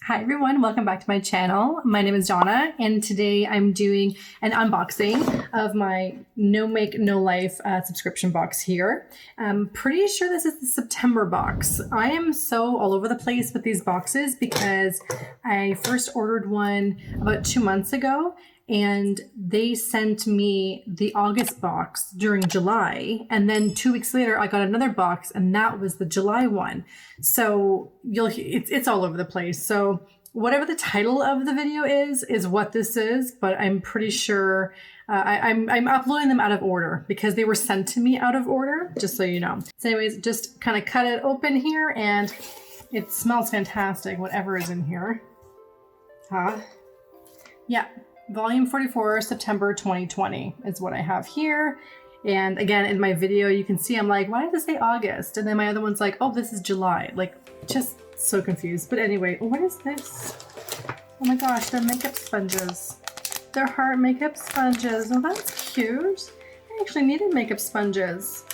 Hi everyone, welcome back to my channel. My name is Donna and today I'm doing an unboxing of my NOMAKENOLIFE subscription box here. I'm pretty sure this is the September box. I am so all over the place with these boxes because I first ordered one about 2 months ago and they sent me the August box during July, and then 2 weeks later I got another box and that was the July one. So it's all over the place. So whatever the title of the video is what this is, but I'm pretty sure I'm uploading them out of order because they were sent to me out of order, just so you know. So anyways, just kind of cut it open here and it smells fantastic, whatever is in here. Yeah. Volume 44, September 2020 is what I have here. And again, in my video, you can see I'm like, why did this say August? And then my other one's like, oh, this is July. Like, just so confused. But anyway, what is this? Oh my gosh, they're makeup sponges. They're heart makeup sponges. Oh, that's cute. I actually needed makeup sponges.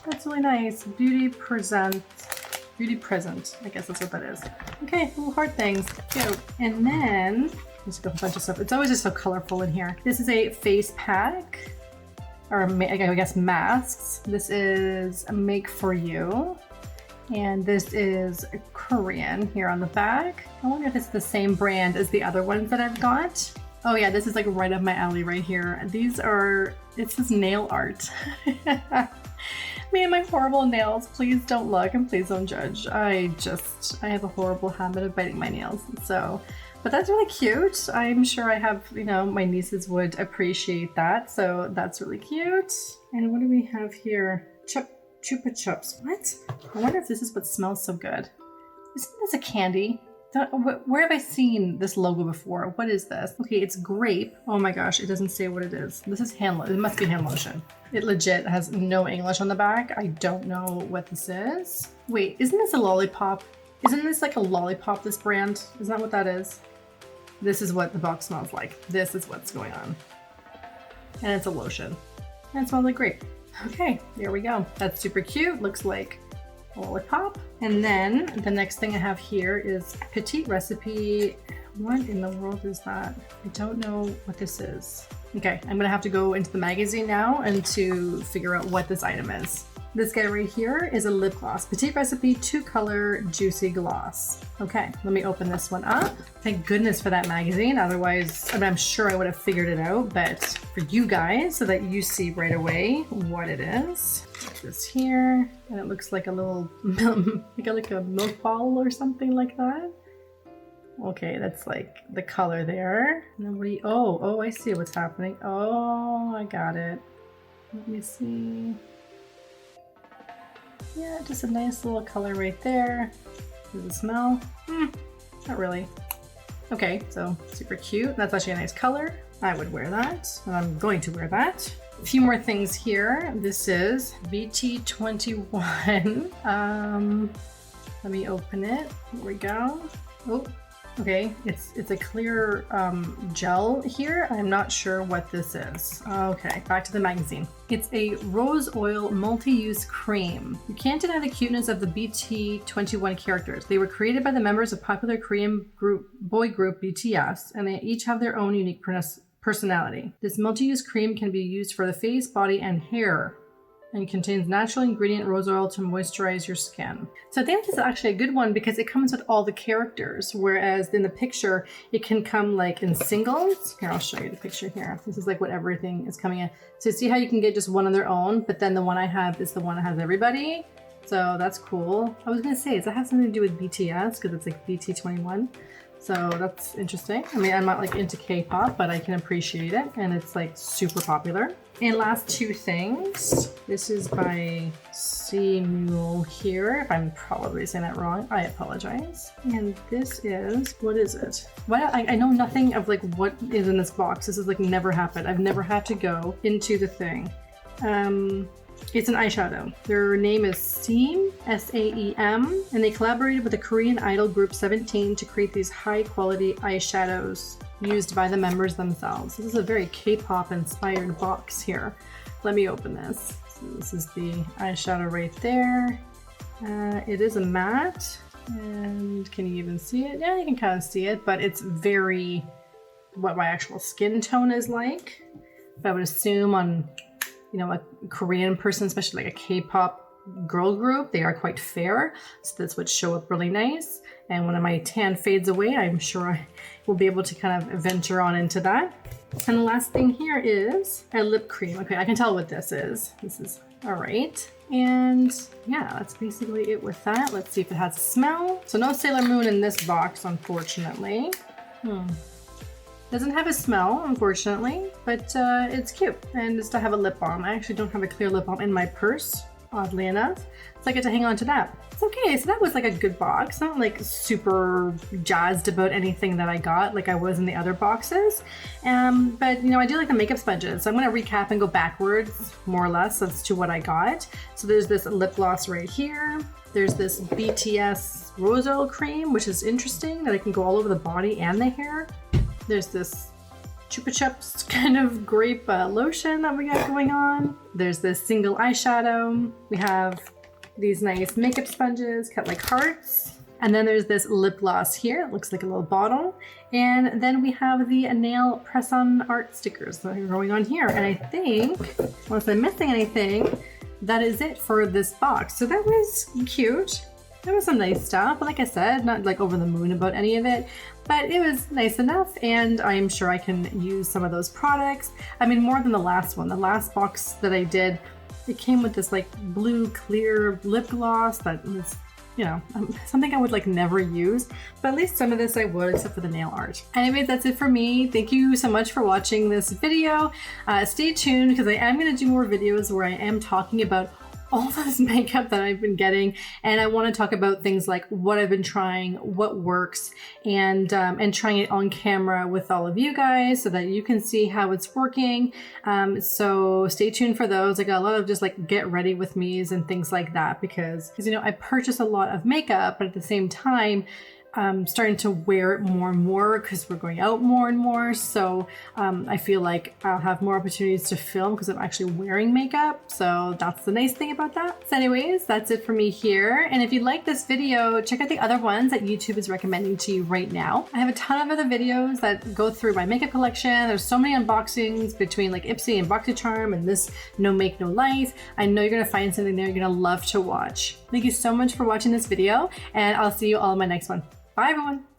That's really nice. Beauty present. I guess that's what that is. Okay, little heart things. Cute. And then just a bunch of stuff. It's always just so colorful in here. This is a face pack, or I guess masks. This is a Make For You. And this is Korean here on the back. I wonder if it's the same brand as the other ones that I've got. Oh yeah, this is like right up my alley right here. It's this nail art. Me and my horrible nails. Please don't look and please don't judge. I have a horrible habit of biting my nails. So, but that's really cute. I'm sure I have, my nieces would appreciate that. So that's really cute. And what do we have here? Chupa Chups. What? I wonder if this is what smells so good. Isn't this a candy? Where have I seen this logo before? What is this? Okay, it's grape. Oh my gosh, it doesn't say what it is. This is hand lotion. It must be hand lotion. It legit has no English on the back. I don't know what this is. Wait, isn't this a lollipop? Isn't this like a lollipop, this brand? Isn't that what that is? This is what the box smells like. This is what's going on. And it's a lotion. And it smells like grape. Okay, there we go. That's super cute. Looks like a lollipop. And then the next thing I have here is Petite Recipe. What in the world is that? I don't know what this is. Okay, I'm gonna have to go into the magazine now and to figure out what this item is. This guy right here is a lip gloss. Petite Recipe 2-color Juicy Gloss. Okay, let me open this one up. Thank goodness for that magazine. Otherwise, I'm sure I would have figured it out, but for you guys, so that you see right away what it is. Put this here, and it looks like a little, like a milk bottle or something like that. Okay, that's like the color there. And then what do you, oh, I see what's happening. Oh, I got it. Let me see. Yeah, just a nice little color right there. Does it smell? Not really. Okay, so super cute. That's actually a nice color. I would wear that, and I'm going to wear that. A few more things here. This is BT21. Let me open it. Here we go. Oh, okay. It's a clear gel here. I'm not sure what this is. Okay, back to the magazine. It's a rose oil multi-use cream. You can't deny the cuteness of the BT21 characters. They were created by the members of popular Korean boy group BTS, and they each have their own unique personality. This multi-use cream can be used for the face, body, and hair, and contains natural ingredient rose oil to moisturize your skin. So I think this is actually a good one because it comes with all the characters, whereas in the picture, it can come like in singles. Here, I'll show you the picture here. This is like what everything is coming in. So see how you can get just one on their own, but then the one I have is the one that has everybody. So that's cool. I was gonna say, does that have something to do with BTS? Because it's like BT21. So that's interesting. I mean, I'm not like into K-pop, but I can appreciate it. And it's like super popular. And last two things. This is by Mule here. If I'm probably saying that wrong, I apologize. And this is, what is it? Well, I know nothing of like what is in this box. This has like never happened. I've never had to go into the thing. It's an eyeshadow. Their name is Saem, S-A-E-M, and they collaborated with the Korean idol group 17 to create these high-quality eyeshadows used by the members themselves. This is a very K-pop inspired box here. Let me open this. So this is the eyeshadow right there. It is a matte. And can you even see it? Yeah, you can kind of see it, but it's very what my actual skin tone is like. But I would assume on, you know, a Korean person, especially like a K-pop girl group, they are quite fair, so this would show up really nice. And when my tan fades away, I'm sure I will be able to kind of venture on into that. And the last thing here is a lip cream. Okay, I can tell what this is. This is all right. And yeah, that's basically it with that. Let's see if it has a smell. So no Sailor Moon in this box, unfortunately. Doesn't have a smell, unfortunately, but it's cute. And it's to have a lip balm. I actually don't have a clear lip balm in my purse, oddly enough. So I get to hang on to that. It's okay, so that was like a good box. Not like super jazzed about anything that I got like I was in the other boxes. But you know, I do like the makeup sponges. So I'm gonna recap and go backwards, more or less, as to what I got. So there's this lip gloss right here. There's this BTS Rose Oil Cream, which is interesting, that I can go all over the body and the hair. There's this Chupa Chups kind of grape lotion that we got going on. There's this single eyeshadow. We have these nice makeup sponges cut like hearts. And then there's this lip gloss here. It looks like a little bottle. And then we have the nail press-on art stickers that are going on here. And I think, unless I'm missing anything, that is it for this box. So that was cute. There was some nice stuff, but like I said, not like over the moon about any of it, but it was nice enough, and I'm sure I can use some of those products. I mean, more than the last one. The last box that I did, it came with this like blue clear lip gloss that was, you know, something I would like never use, but at least some of this I would, except for the nail art. Anyways, that's it for me. Thank you so much for watching this video. Stay tuned, because I am going to do more videos where I am talking about all this makeup that I've been getting, and I want to talk about things like what I've been trying, what works, and trying it on camera with all of you guys so that you can see how it's working. So stay tuned for those. I got a lot of just like get ready with me's and things like that, because you know, I purchase a lot of makeup, but at the same time starting to wear it more and more because we're going out more and more. So I feel like I'll have more opportunities to film because I'm actually wearing makeup. So that's the nice thing about that. So anyways, that's it for me here. And if you like this video, check out the other ones that YouTube is recommending to you right now. I have a ton of other videos that go through my makeup collection. There's so many unboxings between like Ipsy and BoxyCharm and this No Make No Life. I know you're gonna find something there you're gonna love to watch. Thank you so much for watching this video, and I'll see you all in my next one. Bye everyone.